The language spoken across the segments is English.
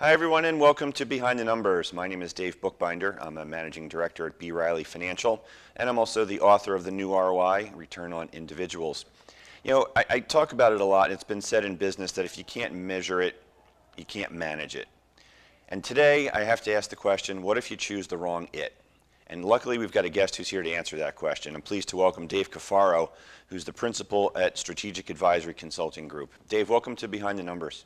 Hi, everyone, and welcome to Behind the Numbers. My name is Dave Bookbinder. I'm a managing director at B. Riley Financial, and I'm also the author of the new ROI, Return on Individuals. I talk about it a lot. It's been said in business that if you can't measure it, you can't manage it. And today, I have to ask the question, what if you choose the wrong it? And luckily, we've got a guest who's here to answer that question. I'm pleased to welcome Dave Coffaro, who's the principal at Strategic Advisory Consulting Group. Dave, welcome to Behind the Numbers.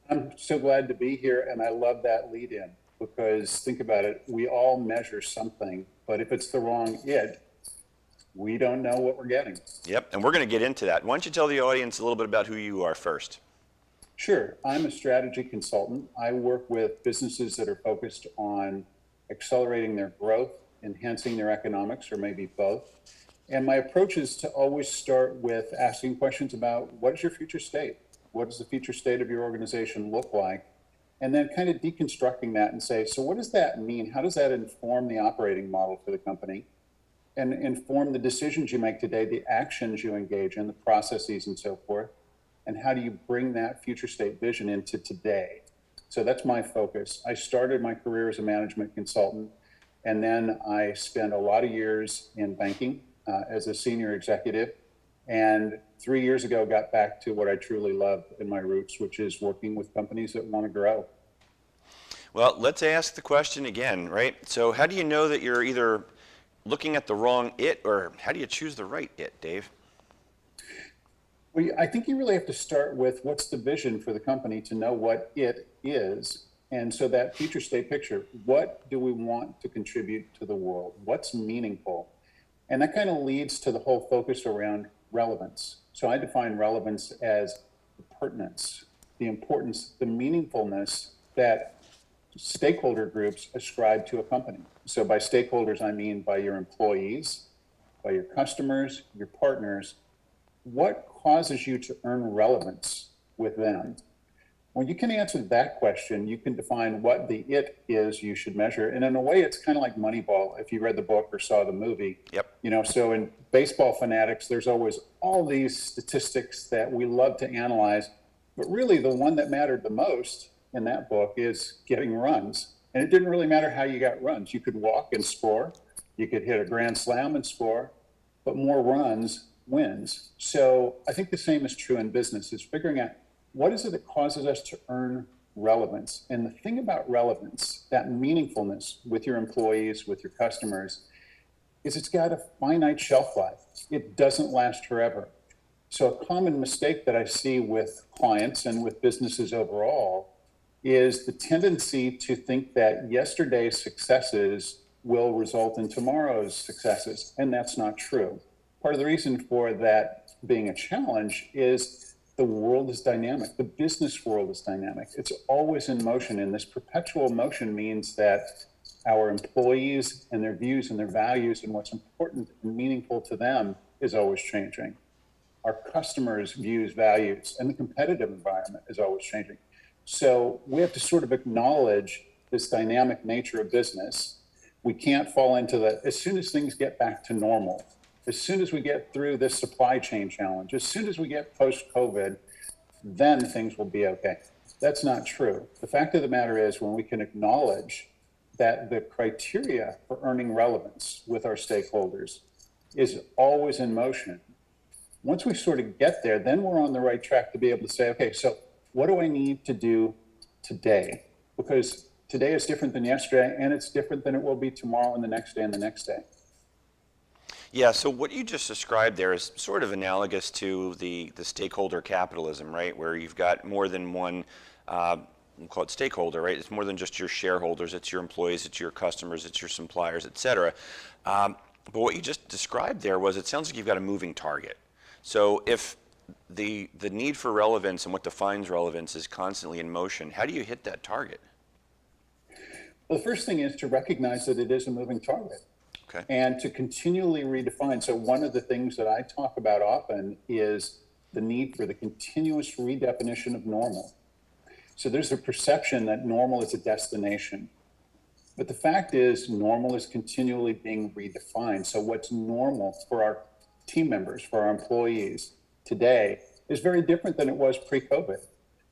I'm so glad to be here, and I love that lead in because think about it, we all measure something, but if it's the wrong it, we don't know what we're getting. Yep, and we're going to get into that. Why don't you tell the audience a little bit about who you are first? Sure, I'm a strategy consultant. I work with businesses that are focused on accelerating their growth, enhancing their economics, or maybe both. And my approach is to always start with asking questions about what is your future state? What does the future state of your organization look like? And then kind of deconstructing that and say, so what does that mean? How does that inform the operating model for the company and inform the decisions you make today, the actions you engage in, the processes and so forth? And how do you bring that future state vision into today? So that's my focus. I started my career as a management consultant, and then I spent a lot of years in banking as a senior executive. And 3 years ago, got back to what I truly love in my roots, which is working with companies that want to grow. Well, let's ask the question again, right? So, how do you know that you're either looking at the wrong it, or how do you choose the right it, Dave? Well, I think you really have to start with what's the vision for the company to know what it is. And so that future state picture, what do we want to contribute to the world? What's meaningful? And that kind of leads to the whole focus around relevance. So I define relevance as the pertinence, the importance, the meaningfulness that stakeholder groups ascribe to a company. So by stakeholders, I mean by your employees, by your customers, your partners. What causes you to earn relevance with them? When you can answer that question, you can define what the it is you should measure. And in a way, it's kind of like Moneyball, if you read the book or saw the movie. Yep. So in baseball fanatics, there's always all these statistics that we love to analyze. But really, the one that mattered the most in that book is getting runs. And it didn't really matter how you got runs. You could walk and score, you could hit a grand slam and score, but more runs wins. So I think the same is true in business, is figuring out what is it that causes us to earn relevance. And the thing about relevance, that meaningfulness with your employees, with your customers, is it's got a finite shelf life. It doesn't last forever. So a common mistake that I see with clients and with businesses overall is the tendency to think that yesterday's successes will result in tomorrow's successes, and that's not true. Part of the reason for that being a challenge is the world is dynamic. The business world is dynamic. It's always in motion, and this perpetual motion means that our employees and their views and their values and what's important and meaningful to them is always changing. Our customers' views, values, and the competitive environment is always changing. So we have to sort of acknowledge this dynamic nature of business. We can't fall into that as soon as things get back to normal, as soon as we get through this supply chain challenge, as soon as we get post-COVID, then things will be okay. That's not true. The fact of the matter is, when we can acknowledge that the criteria for earning relevance with our stakeholders is always in motion, once we sort of get there, then we're on the right track to be able to say, okay, so what do I need to do today? Because today is different than yesterday, and it's different than it will be tomorrow and the next day and the next day. Yeah, so what you just described there is sort of analogous to the stakeholder capitalism, right? Where you've got more than one, we'll call it stakeholder, right? It's more than just your shareholders, it's your employees, it's your customers, it's your suppliers, et cetera. But what you just described there was, it sounds like you've got a moving target. So if the need for relevance and what defines relevance is constantly in motion, how do you hit that target? Well, the first thing is to recognize that it is a moving target. Okay. And to continually redefine. So one of the things that I talk about often is the need for the continuous redefinition of normal. So there's a perception that normal is a destination. But the fact is, normal is continually being redefined. So what's normal for our team members, for our employees today, is very different than it was pre-COVID.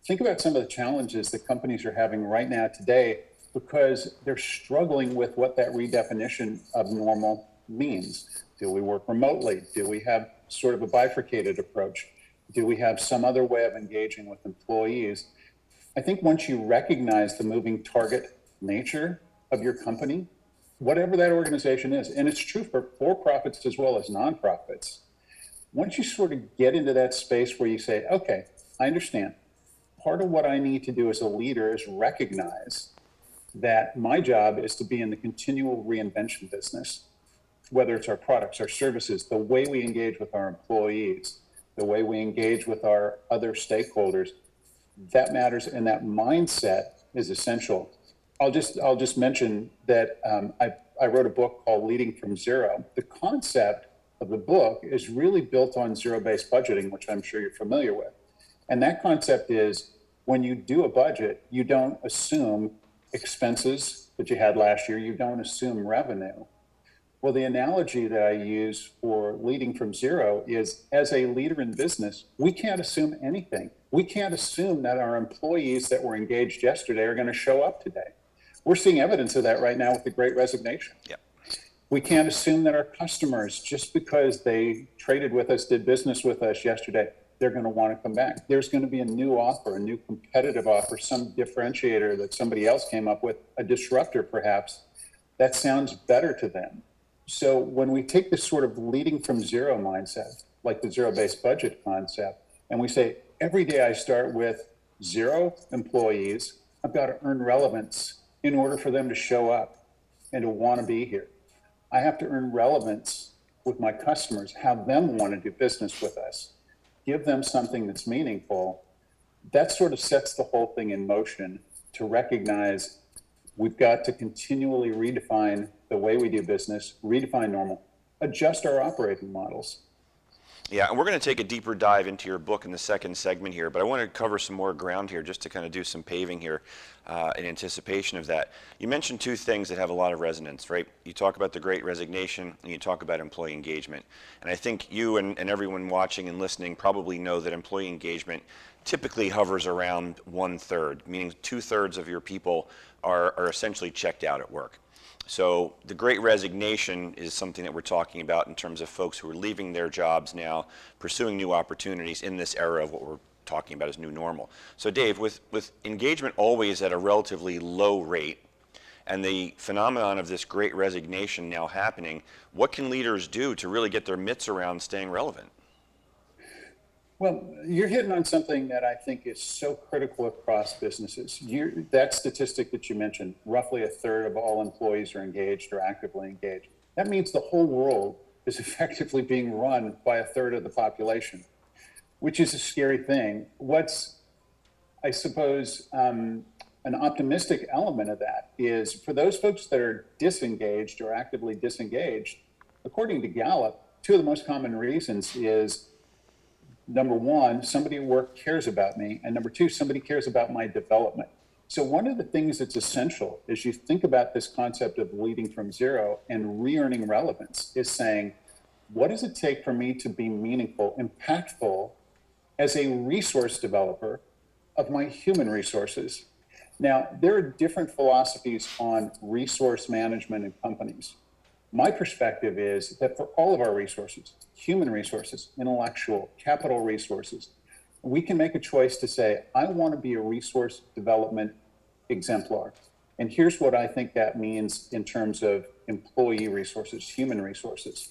Think about some of the challenges that companies are having right now today because they're struggling with what that redefinition of normal means. Do we work remotely? Do we have sort of a bifurcated approach? Do we have some other way of engaging with employees? I think once you recognize the moving target nature of your company, whatever that organization is, and it's true for profits as well as nonprofits, once you sort of get into that space where you say, okay, I understand. Part of what I need to do as a leader is recognize that my job is to be in the continual reinvention business, whether it's our products, our services, the way we engage with our employees, the way we engage with our other stakeholders. That matters, and that mindset is essential. I'll just mention that I wrote a book called Leading from Zero. The concept of the book is really built on zero-based budgeting, which I'm sure you're familiar with. And that concept is when you do a budget, you don't assume expenses that you had last year, you don't assume revenue. Well, the analogy that I use for leading from zero is as a leader in business, we can't assume anything. We can't assume that our employees that were engaged yesterday are going to show up today. We're seeing evidence of that right now with the Great Resignation. Yep. We can't assume that our customers, just because they traded with us, did business with us yesterday, they're going to want to come back. There's going to be a new offer, a new competitive offer, some differentiator that somebody else came up with, a disruptor perhaps, that sounds better to them. So when we take this sort of leading from zero mindset, like the zero-based budget concept, and we say, every day I start with 0 employees, I've got to earn relevance in order for them to show up and to want to be here. I have to earn relevance with my customers, have them want to do business with us, give them something that's meaningful. That sort of sets the whole thing in motion to recognize we've got to continually redefine the way we do business, redefine normal, adjust our operating models. Yeah, and we're going to take a deeper dive into your book in the second segment here, but I want to cover some more ground here just to kind of do some paving here in anticipation of that. You mentioned two things that have a lot of resonance, right? You talk about the Great Resignation and you talk about employee engagement. And I think you and everyone watching and listening probably know that employee engagement typically hovers around 1/3, meaning 2/3 of your people are essentially checked out at work. So the Great Resignation is something that we're talking about in terms of folks who are leaving their jobs now, pursuing new opportunities in this era of what we're talking about as new normal. So Dave, with engagement always at a relatively low rate, and the phenomenon of this Great Resignation now happening, what can leaders do to really get their mitts around staying relevant? Well, you're hitting on something that I think is so critical across businesses. That statistic that you mentioned, roughly 1/3 of all employees are engaged or actively engaged. That means the whole world is effectively being run by 1/3 of the population, which is a scary thing. What's, I suppose, an optimistic element of that is for those folks that are disengaged or actively disengaged, according to Gallup, 2 of the most common reasons is number 1, somebody at work cares about me, and number 2, somebody cares about my development. So one of the things that's essential as you think about this concept of leading from zero and re-earning relevance is saying, what does it take for me to be meaningful, impactful as a resource developer of my human resources? Now, there are different philosophies on resource management in companies. My perspective is that for all of our resources, human resources, intellectual, capital resources, we can make a choice to say, I want to be a resource development exemplar. And here's what I think that means in terms of employee resources, human resources.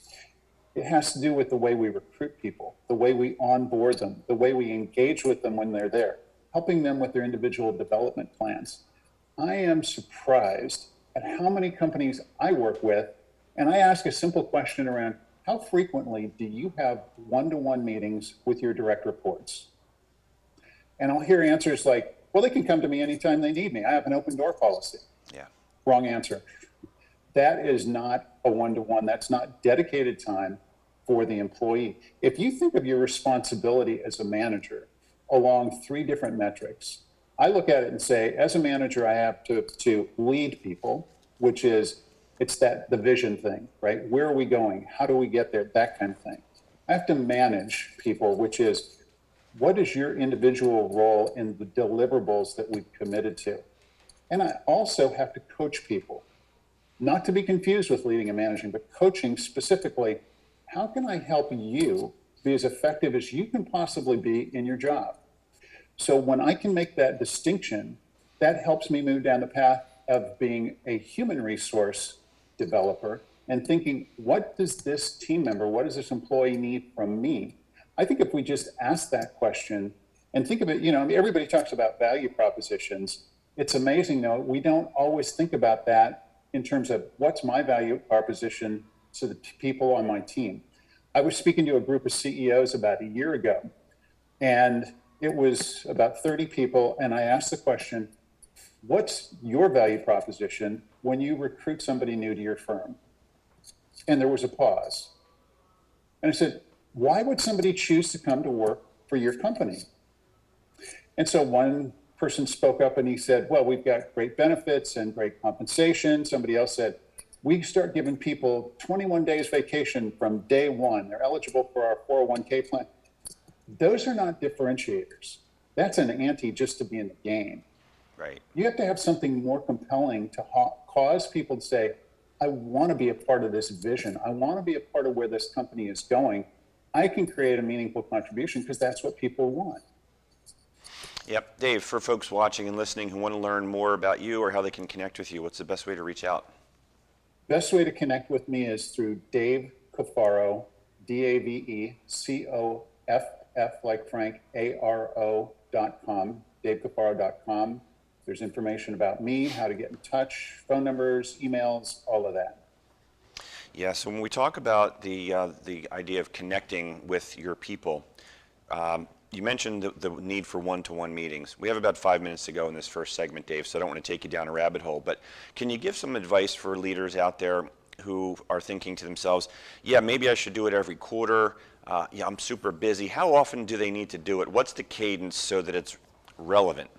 It has to do with the way we recruit people, the way we onboard them, the way we engage with them when they're there, helping them with their individual development plans. I am surprised at how many companies I work with, and I ask a simple question around, how frequently do you have one-to-one meetings with your direct reports? And I'll hear answers like, well, they can come to me anytime they need me. I have an open door policy. Yeah. Wrong answer. That is not a one-to-one. That's not dedicated time for the employee. If you think of your responsibility as a manager along 3 different metrics, I look at it and say, as a manager, I have to lead people, which is, it's the vision thing, right? Where are we going? How do we get there? That kind of thing. I have to manage people, which is, what is your individual role in the deliverables that we've committed to? And I also have to coach people, not to be confused with leading and managing, but coaching specifically. How can I help you be as effective as you can possibly be in your job? So when I can make that distinction, that helps me move down the path of being a human resource developer and thinking, what does this team member, what does this employee need from me? I think if we just ask that question and think of it, everybody talks about value propositions. It's amazing, though, we don't always think about that in terms of what's my value proposition to the people on my team. I was speaking to a group of CEOs about a year ago, and it was about 30 people. And I asked the question, what's your value proposition when you recruit somebody new to your firm? And there was a pause. And I said, why would somebody choose to come to work for your company? And so one person spoke up and he said, well, we've got great benefits and great compensation. Somebody else said, we start giving people 21 days vacation from day one. They're eligible for our 401k plan. Those are not differentiators. That's an ante just to be in the game. Right. You have to have something more compelling to cause people to say, I want to be a part of this vision. I want to be a part of where this company is going. I can create a meaningful contribution because that's what people want. Yep. Dave, for folks watching and listening who want to learn more about you or how they can connect with you, what's the best way to reach out? Best way to connect with me is through Dave Coffaro, DAVECOFF like Frank, ARO.com, DaveCoffaro.com. There's information about me, how to get in touch, phone numbers, emails, all of that. Yeah, so when we talk about the idea of connecting with your people, you mentioned the need for one-to-one meetings. We have about 5 minutes to go in this first segment, Dave, so I don't want to take you down a rabbit hole, but can you give some advice for leaders out there who are thinking to themselves, yeah, maybe I should do it every quarter, yeah, I'm super busy. How often do they need to do it? What's the cadence so that it's relevant?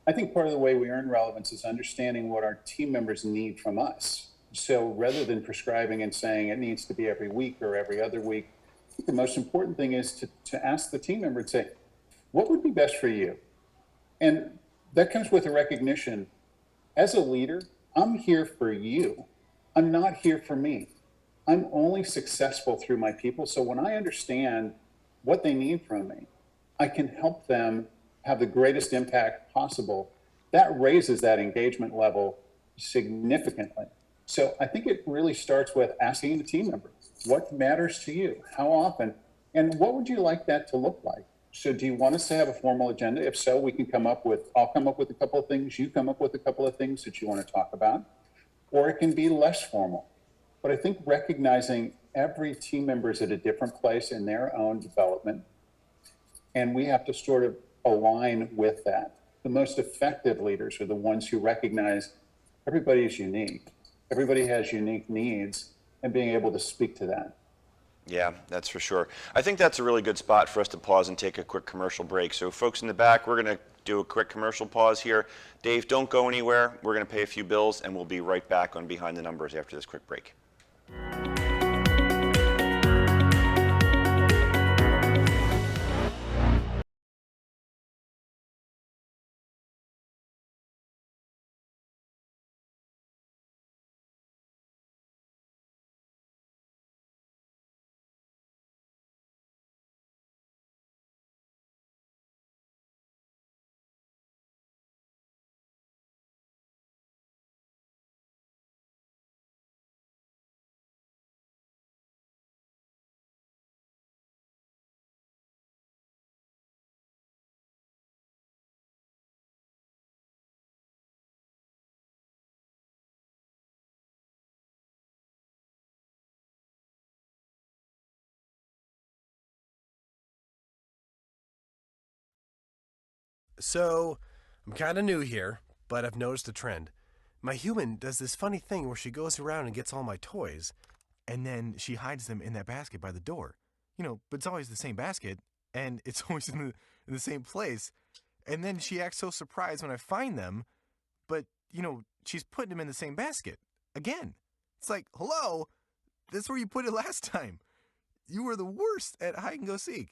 I think part of the way we earn relevance is understanding what our team members need from us. So rather than prescribing and saying it needs to be every week or every other week, I think the most important thing is to ask the team member and say, what would be best for you? And that comes with a recognition. As a leader, I'm here for you. I'm not here for me. I'm only successful through my people. So when I understand what they need from me, I can help them have the greatest impact possible. That raises that engagement level significantly. So I think it really starts with asking the team member, what matters to you? How often? And what would you like that to look like? So do you want us to have a formal agenda? If so, I'll come up with a couple of things, you come up with a couple of things that you want to talk about, or it can be less formal. But I think recognizing every team member is at a different place in their own development, and we have to sort of align with that. The most effective leaders are the ones who recognize everybody is unique. Everybody has unique needs, and being able to speak to that. Yeah, that's for sure. I think that's a really good spot for us to pause and take a quick commercial break. So folks in the back, we're going to do a quick commercial pause here. Dave, don't go anywhere. We're going to pay a few bills, and we'll be right back on Behind the Numbers after this quick break. So, I'm kind of new here, but I've noticed a trend. My human does this funny thing where she goes around and gets all my toys, and then she hides them in that basket by the door. But it's always the same basket, and it's always in the same place. And then she acts so surprised when I find them, but, she's putting them in the same basket. Again. It's like, hello, that's where you put it last time. You were the worst at hide and go seek.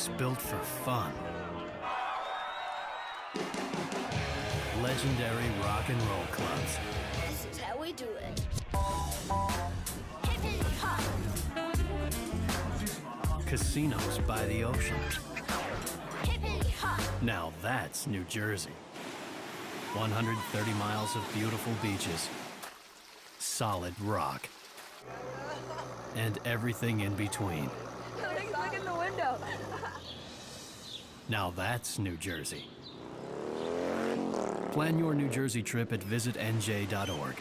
books built for fun. Legendary rock and roll clubs. This is how we do it. Hippity hop. Casinos by the ocean. Hippity hop. Now that's New Jersey. 130 miles of beautiful beaches. Solid rock. And everything in between. Look in the window. Now that's New Jersey. Plan your New Jersey trip at visitnj.org.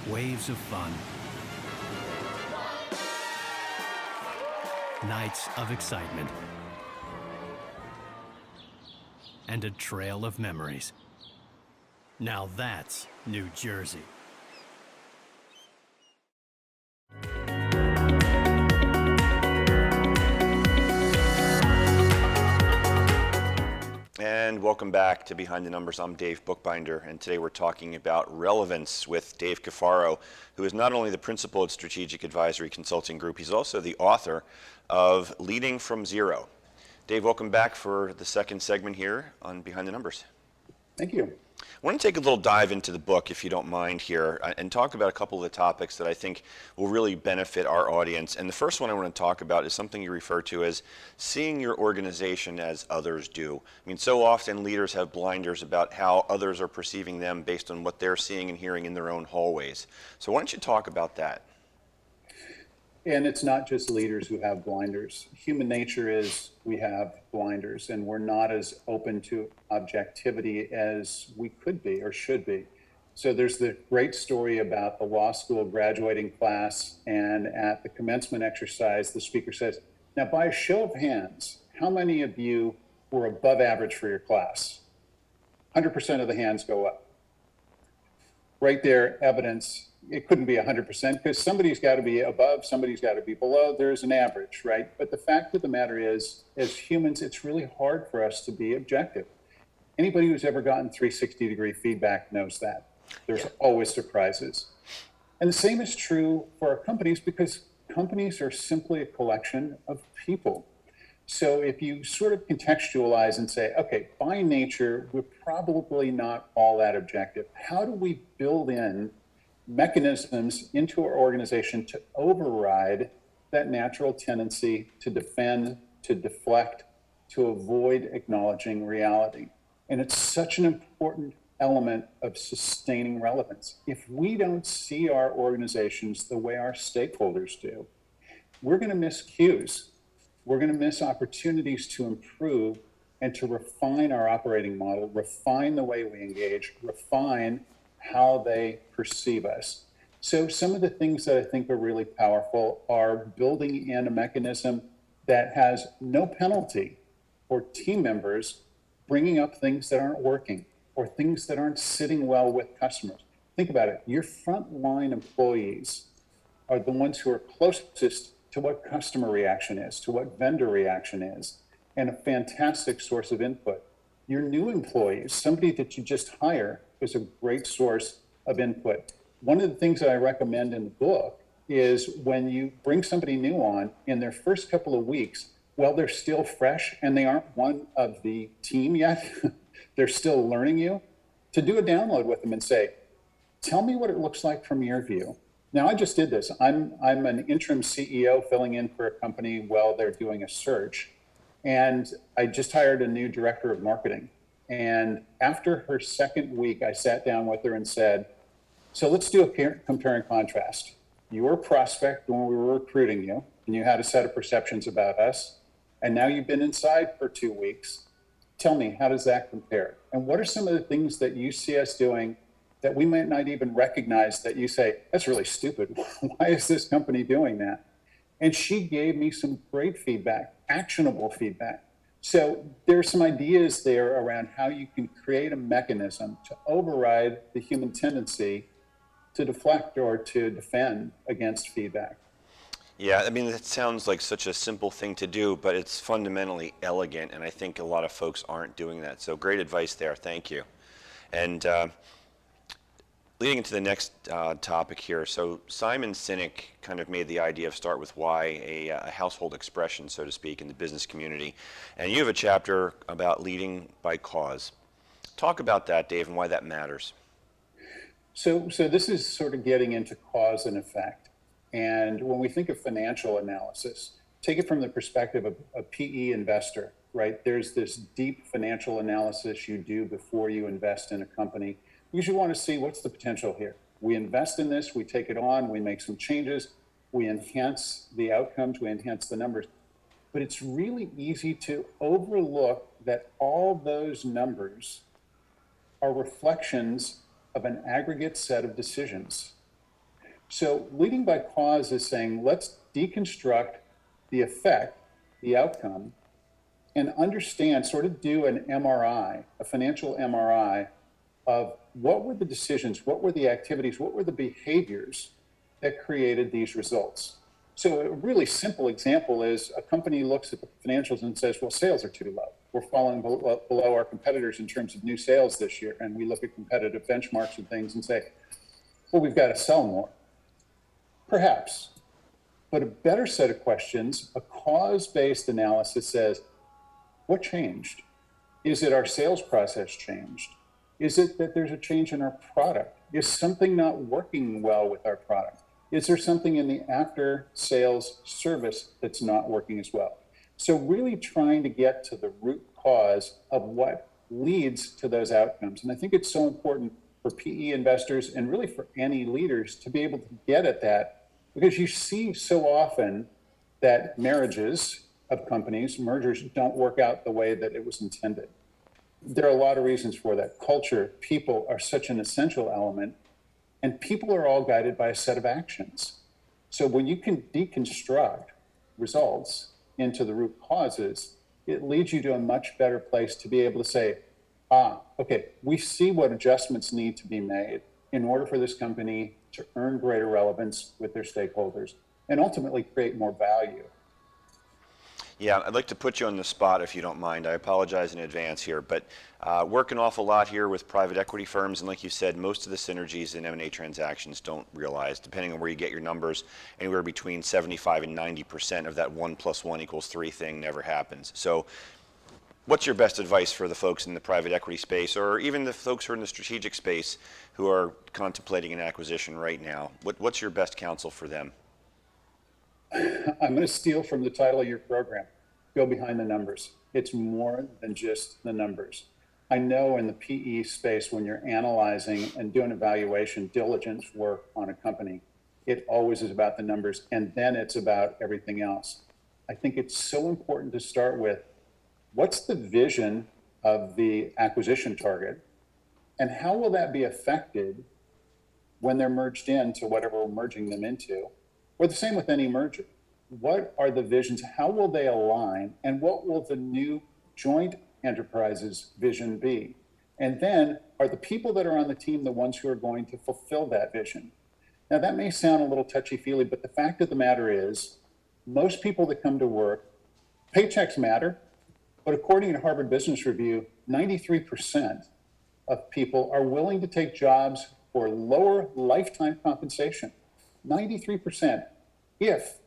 Waves of fun. Nights of excitement. And a trail of memories. Now that's New Jersey. And welcome back to Behind the Numbers. I'm Dave Bookbinder, and today we're talking about Relevance with Dave Coffaro, who is not only the principal at Strategic Advisory Consulting Group, he's also the author of Leading from Zero. Dave, welcome back for the second segment here on Behind the Numbers. Thank you. I want to take a little dive into the book, if you don't mind here, and talk about a couple of the topics that I think will really benefit our audience. And the first one I want to talk about is something you refer to as seeing your organization as others do. I mean, so often leaders have blinders about how others are perceiving them based on what they're seeing and hearing in their own hallways. So why don't you talk about that? And it's not just leaders who have blinders. Human nature is we have blinders, and we're not as open to objectivity as we could be or should be. So there's the great story about the law school graduating class, and at the commencement exercise, the speaker says, "Now, by a show of hands, how many of you were above average for your class?" 100% of the hands go up. Right there, evidence. It couldn't be 100% because somebody's got to be above, somebody's got to be below. There's an average, right? But the fact of the matter is, as humans, it's really hard for us to be objective. Anybody who's ever gotten 360-degree feedback knows that. There's always surprises. And the same is true for our companies because companies are simply a collection of people. So if you sort of contextualize and say, okay, by nature, we're probably not all that objective. How do we build in mechanisms into our organization to override that natural tendency to defend, to deflect, to avoid acknowledging reality? And it's such an important element of sustaining relevance. If we don't see our organizations the way our stakeholders do, we're going to miss cues. We're going to miss opportunities to improve and to refine our operating model, refine the way we engage, refine how they perceive us. So some of the things that I think are really powerful are building in a mechanism that has no penalty for team members bringing up things that aren't working or things that aren't sitting well with customers. Think about it. Your frontline employees are the ones who are closest to what customer reaction is, to what vendor reaction is, and a fantastic source of input. Your new employees, somebody that you just hire, is a great source of input. One of the things that I recommend in the book is when you bring somebody new on, in their first couple of weeks, while they're still fresh and they aren't one of the team yet, they're still learning you, to do a download with them and say, tell me what it looks like from your view. Now, I just did this. I'm an interim CEO filling in for a company while they're doing a search. And I just hired a new director of marketing. And after her second week, I sat down with her and said, so let's do a compare and contrast. You were a prospect when we were recruiting you, and you had a set of perceptions about us. And now you've been inside for 2 weeks. Tell me, how does that compare? And what are some of the things that you see us doing that we might not even recognize that you say, that's really stupid. Why is this company doing that? And she gave me some great feedback, actionable feedback. So there's some ideas there around how you can create a mechanism to override the human tendency to deflect or to defend against feedback. Yeah, I mean, that sounds like such a simple thing to do, but it's fundamentally elegant, and I think a lot of folks aren't doing that. So great advice there. Thank you. And Leading into the next topic here, so Simon Sinek kind of made the idea of start with why a household expression, so to speak, in the business community. And you have a chapter about leading by cause. Talk about that, Dave, and why that matters. So this is sort of getting into cause and effect. And when we think of financial analysis, take it from the perspective of a PE investor, right? There's this deep financial analysis you do before you invest in a company because you want to see what's the potential here. We invest in this, we take it on, we make some changes, we enhance the outcomes, we enhance the numbers. But it's really easy to overlook that all those numbers are reflections of an aggregate set of decisions. So leading by cause is saying, let's deconstruct the effect, the outcome, and understand, sort of do an MRI, a financial MRI of what were the decisions, what were the activities, what were the behaviors that created these results. So a really simple example is a company looks at the financials and says, well, sales are too low. We're falling below our competitors in terms of new sales this year. And we look at competitive benchmarks and things and say, well, we've got to sell more. Perhaps. But a better set of questions, a cause-based analysis says, what changed? Is it our sales process changed? Is it that there's a change in our product? Is something not working well with our product? Is there something in the after sales service that's not working as well? So really trying to get to the root cause of what leads to those outcomes. And I think it's so important for PE investors and really for any leaders to be able to get at that, because you see so often that marriages of companies, mergers, don't work out the way that it was intended. There are a lot of reasons for that. Culture, people are such an essential element, and people are all guided by a set of actions. So when you can deconstruct results into the root causes, it leads you to a much better place to be able to say, okay, we see what adjustments need to be made in order for this company to earn greater relevance with their stakeholders and ultimately create more value. Yeah, I'd like to put you on the spot if you don't mind. I apologize in advance here, but work an awful lot here with private equity firms, and like you said, most of the synergies in M&A transactions don't realize, depending on where you get your numbers, anywhere between 75 and 90% of that 1 + 1 = 3 thing never happens. So what's your best advice for the folks in the private equity space, or even the folks who are in the strategic space who are contemplating an acquisition right now? What's your best counsel for them? I'm going to steal from the title of your program, Go Behind the Numbers. It's more than just the numbers. I know in the PE space, when you're analyzing and doing evaluation, diligence work on a company, it always is about the numbers, and then it's about everything else. I think it's so important to start with, what's the vision of the acquisition target, and how will that be affected when they're merged into whatever we're merging them into? Or the same with any merger. What are the visions? How will they align? And what will the new joint enterprise's vision be? And then, are the people that are on the team the ones who are going to fulfill that vision? Now, that may sound a little touchy-feely, but the fact of the matter is, most people that come to work, paychecks matter, but according to Harvard Business Review, 93% of people are willing to take jobs for lower lifetime compensation. 93%, if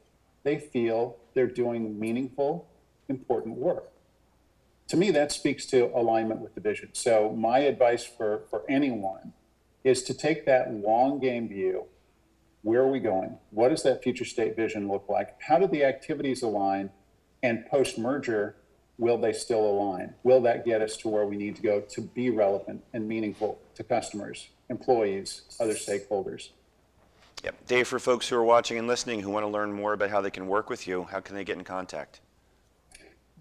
they feel they're doing meaningful, important work. To me, that speaks to alignment with the vision. So my advice for anyone is to take that long game view. Where are we going? What does that future state vision look like? How do the activities align? And post-merger, will they still align? Will that get us to where we need to go to be relevant and meaningful to customers, employees, other stakeholders? Yep. Dave, for folks who are watching and listening who want to learn more about how they can work with you, how can they get in contact?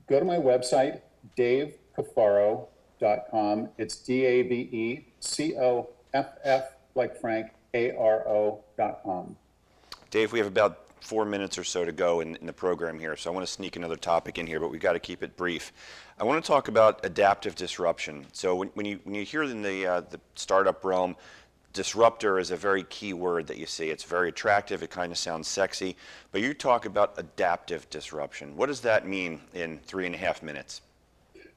Go to my website, davecoffaro.com. It's DAVECOFF like Frank, ARO.com. Dave, we have about 4 minutes or so to go in the program here, so I want to sneak another topic in here, but we've got to keep it brief. I want to talk about adaptive disruption. So when you hear in the startup realm, disruptor is a very key word that you see. It's very attractive. It kind of sounds sexy. But you talk about adaptive disruption. What does that mean in 3.5 minutes?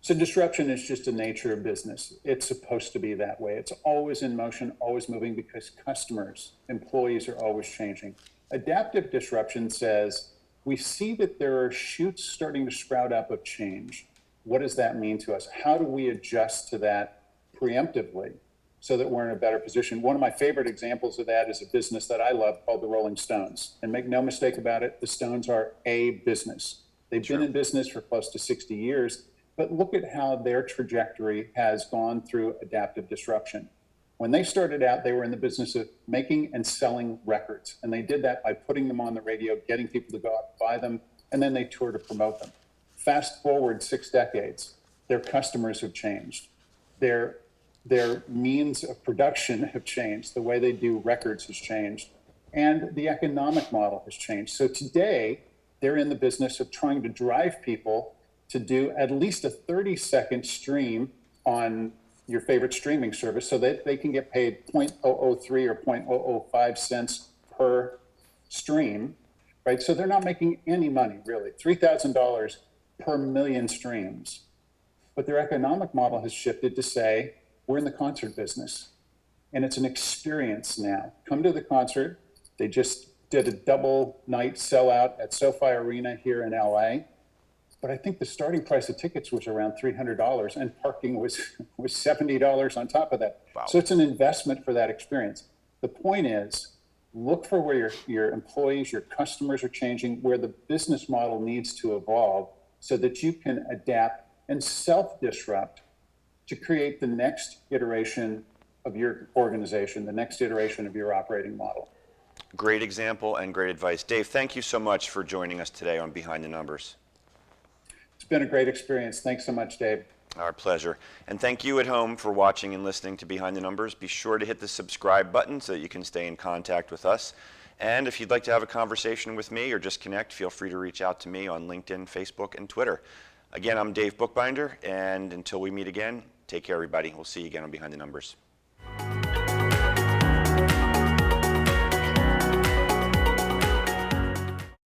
So disruption is just a nature of business. It's supposed to be that way. It's always in motion, always moving, because customers, employees are always changing. Adaptive disruption says, we see that there are shoots starting to sprout up of change. What does that mean to us? How do we adjust to that preemptively so that we're in a better position? One of my favorite examples of that is a business that I love called the Rolling Stones. And make no mistake about it, the Stones are a business. They've been in business for close to 60 years. But look at how their trajectory has gone through adaptive disruption. When they started out, they were in the business of making and selling records. And they did that by putting them on the radio, getting people to go out and buy them, and then they toured to promote them. Fast forward 6 decades, their customers have changed. Their means of production have changed. The way they do records has changed. And the economic model has changed. So today, they're in the business of trying to drive people to do at least a 30-second stream on your favorite streaming service so that they can get paid 0.003 or 0.005 cents per stream, right? So they're not making any money, really, $3,000 per million streams. But their economic model has shifted to say, we're in the concert business, and it's an experience now. Come to the concert. They just did a double night sellout at SoFi Arena here in LA. But I think the starting price of tickets was around $300, and parking was $70 on top of that. Wow. So it's an investment for that experience. The point is, look for where your employees, your customers are changing, where the business model needs to evolve so that you can adapt and self-disrupt to create the next iteration of your organization, the next iteration of your operating model. Great example and great advice. Dave, thank you so much for joining us today on Behind the Numbers. It's been a great experience. Thanks so much, Dave. Our pleasure. And thank you at home for watching and listening to Behind the Numbers. Be sure to hit the subscribe button so that you can stay in contact with us. And if you'd like to have a conversation with me or just connect, feel free to reach out to me on LinkedIn, Facebook, and Twitter. Again, I'm Dave Bookbinder, and until we meet again, take care, everybody. We'll see you again on Behind the Numbers.